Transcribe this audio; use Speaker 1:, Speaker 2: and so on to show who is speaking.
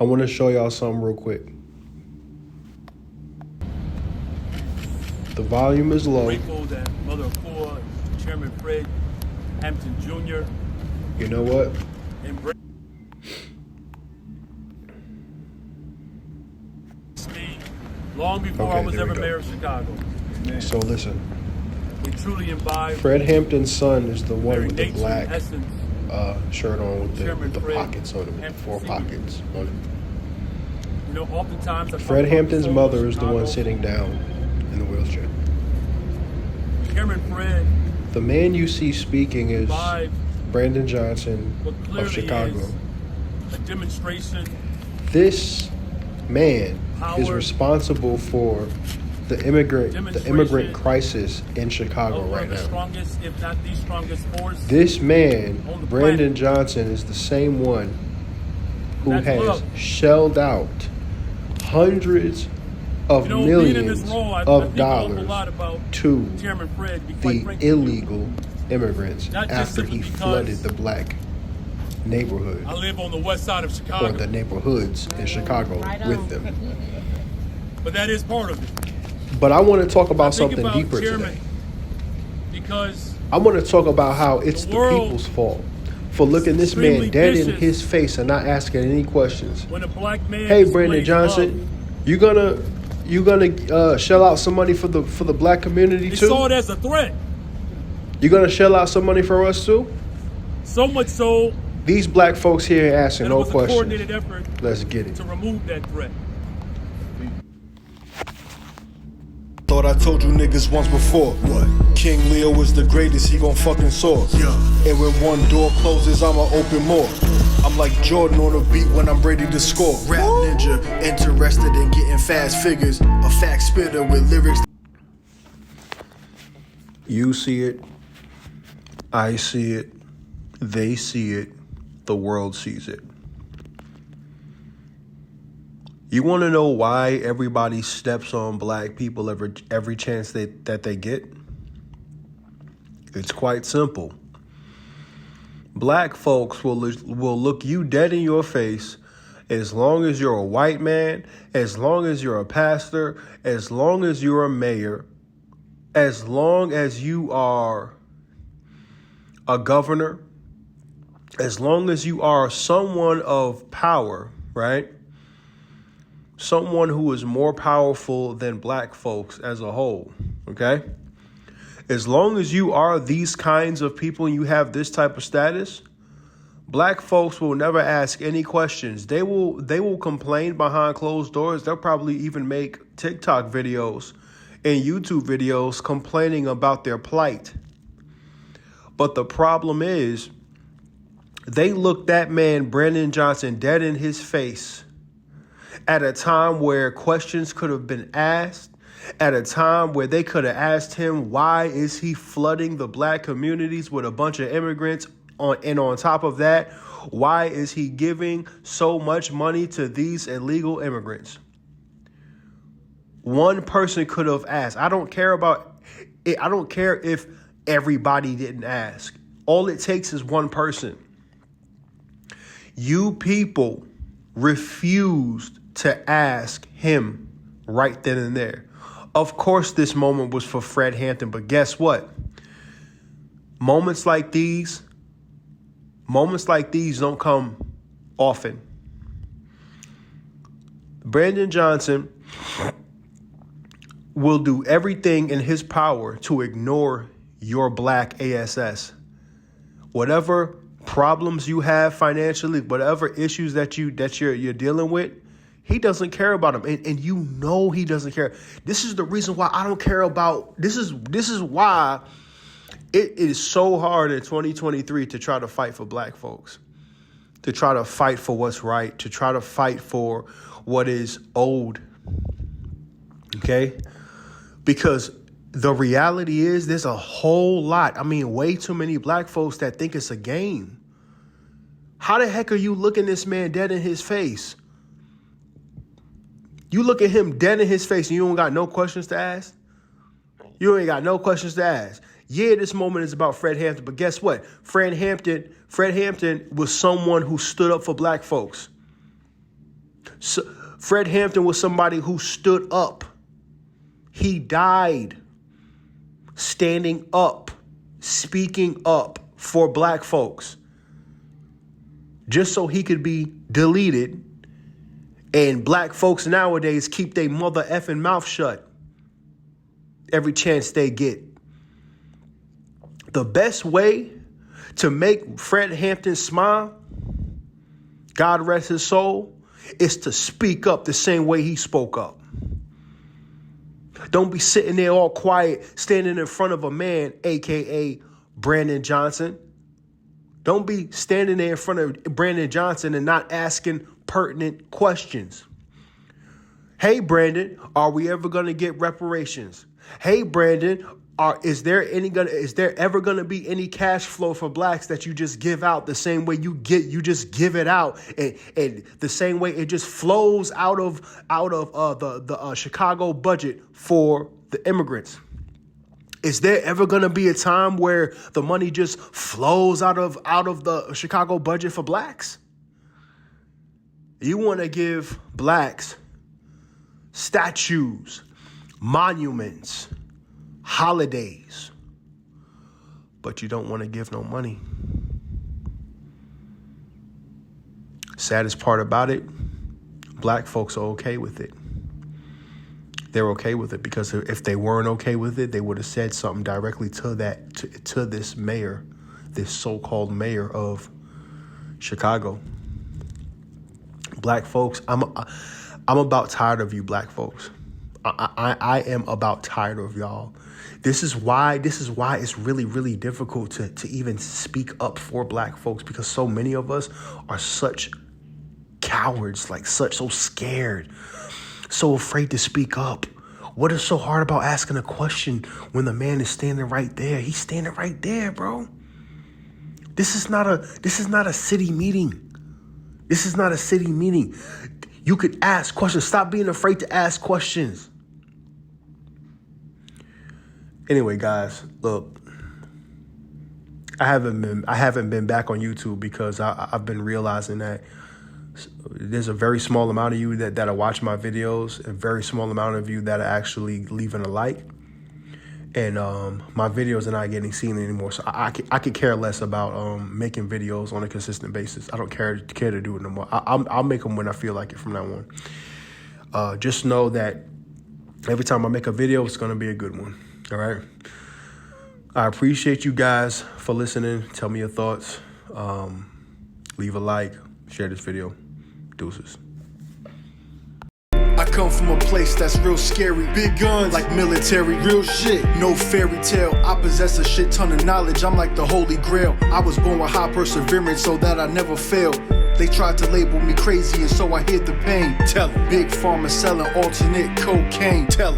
Speaker 1: I want to show y'all something real quick. The volume is low.
Speaker 2: Grateful that Mother of Four, Chairman Fred Hampton Jr.
Speaker 1: You know what?
Speaker 2: Me long before I was ever mayor of Chicago.
Speaker 1: So listen.
Speaker 2: We truly imbibe
Speaker 1: Fred Hampton's son is the one with the black
Speaker 2: essence,
Speaker 1: shirt on with the
Speaker 2: Fred
Speaker 1: pockets on it, 4 pockets on it.
Speaker 2: You know, oftentimes
Speaker 1: Fred Hampton's mother is the one sitting down in the wheelchair.
Speaker 2: Chairman Fred.
Speaker 1: The man you see speaking is Brandon Johnson of Chicago.
Speaker 2: A demonstration.
Speaker 1: This man is responsible for the immigrant crisis in Chicago right now.
Speaker 2: Strongest, if not the strongest force.
Speaker 1: This man, Brandon Johnson, is the same one who has shelled out hundreds of millions of dollars to the illegal immigrants after he flooded the black neighborhood.
Speaker 2: I live on the west side of Chicago.
Speaker 1: Or the neighborhoods in Chicago with them.
Speaker 2: But that is part of it.
Speaker 1: But I want to talk about something deeper today.
Speaker 2: Because
Speaker 1: I want to talk about how it's the people's fault for looking this man dead in his face and not asking any questions.
Speaker 2: When a black man
Speaker 1: hey, Brandon Johnson, you gonna shell out some money for the black community too?
Speaker 2: They saw it as a threat.
Speaker 1: You gonna shell out some money for us too?
Speaker 2: So much so.
Speaker 1: These black folks here asking no questions.
Speaker 2: Coordinated effort.
Speaker 1: Let's get it.
Speaker 2: To remove that threat.
Speaker 3: Thought I told you niggas once before. What? King Leo is the greatest, he gon' fucking soar. Yeah. And when one door closes, I'ma open more. I'm like Jordan on a beat when I'm ready to score. Rap ninja, interested in getting fast figures. A fact spitter with lyrics.
Speaker 1: You see it. I see it. They see it. The world sees it. You want to know why everybody steps on black people every chance that they get? It's quite simple. Black folks will look you dead in your face as long as you're a white man, as long as you're a pastor, as long as you're a mayor, as long as you are a governor, as long as you are someone of power, right? Someone who is more powerful than black folks as a whole, okay? As long as you are these kinds of people and you have this type of status, black folks will never ask any questions. They will complain behind closed doors. They'll probably even make TikTok videos and YouTube videos complaining about their plight. But the problem is, they looked that man, Brandon Johnson, dead in his face at a time where questions could have been asked, at a time where they could have asked him, why is he flooding the black communities with a bunch of immigrants? And on top of that, why is he giving so much money to these illegal immigrants? One person could have asked. I don't care about it. I don't care if everybody didn't ask. All it takes is one person. You people refused to ask him right then and there. Of course, this moment was for Fred Hampton, but guess what? Moments like these don't come often. Brandon Johnson will do everything in his power to ignore your black ASS. Whatever problems you have financially, whatever issues that you're dealing with, he doesn't care about them. And you know he doesn't care. This is the reason why I don't care about this is why it is so hard in 2023 to try to fight for black folks, to try to fight for what's right, to try to fight for what is owed. Okay? Because the reality is there's a whole lot. I mean, way too many black folks that think it's a game. How the heck are you looking this man dead in his face? You look at him dead in his face and you don't got no questions to ask? You ain't got no questions to ask. Yeah, this moment is about Fred Hampton, but guess what? Fred Hampton was someone who stood up for black folks. So, Fred Hampton was somebody who stood up. He died standing up, speaking up for black folks, just so he could be deleted. And black folks nowadays keep their mother effing mouth shut every chance they get. The best way to make Fred Hampton smile, God rest his soul, is to speak up the same way he spoke up. Don't be sitting there all quiet, standing in front of a man, a.k.a. Brandon Johnson. Don't be standing there in front of Brandon Johnson and not asking pertinent questions. Hey, Brandon, are we ever going to get reparations? Hey, Brandon, is there ever going to be any cash flow for blacks that you just give out the same way you just give it out, and the same way it just flows out of the Chicago budget for the immigrants? Is there ever going to be a time where the money just flows out of the Chicago budget for blacks? You want to give blacks statues, monuments, holidays, but you don't want to give no money. Saddest part about it, black folks are okay with it. They're okay with it because if they weren't okay with it, they would have said something directly to this mayor, this so-called mayor of Chicago. Black folks, I'm about tired of you black folks. I am about tired of y'all. This is why it's really, really difficult to even speak up for black folks, because so many of us are such cowards, so scared, so afraid to speak up. What is so hard about asking a question when the man is standing right there? He's standing right there, bro. This is not a city meeting. This is not a city meeting. You could ask questions. Stop being afraid to ask questions. Anyway, guys, look, I haven't been back on YouTube because I've been realizing that there's a very small amount of you that are watching my videos, a very small amount of you that are actually leaving a like, and my videos are not getting seen anymore. So I could care less about making videos on a consistent basis. I don't care to do it no more. I'll make them when I feel like it from now on. Just know that every time I make a video, it's going to be a good one. All right. I appreciate you guys for listening. Tell me your thoughts. Leave a like. Share this video. Deuces.
Speaker 3: I come from a place that's real scary. Big guns, like military, real shit. No fairy tale. I possess a shit ton of knowledge. I'm like the holy grail. I was born with high perseverance so that I never fail. They tried to label me crazy and so I hid the pain. Tell 'em. Big pharma selling alternate cocaine. Tell 'em.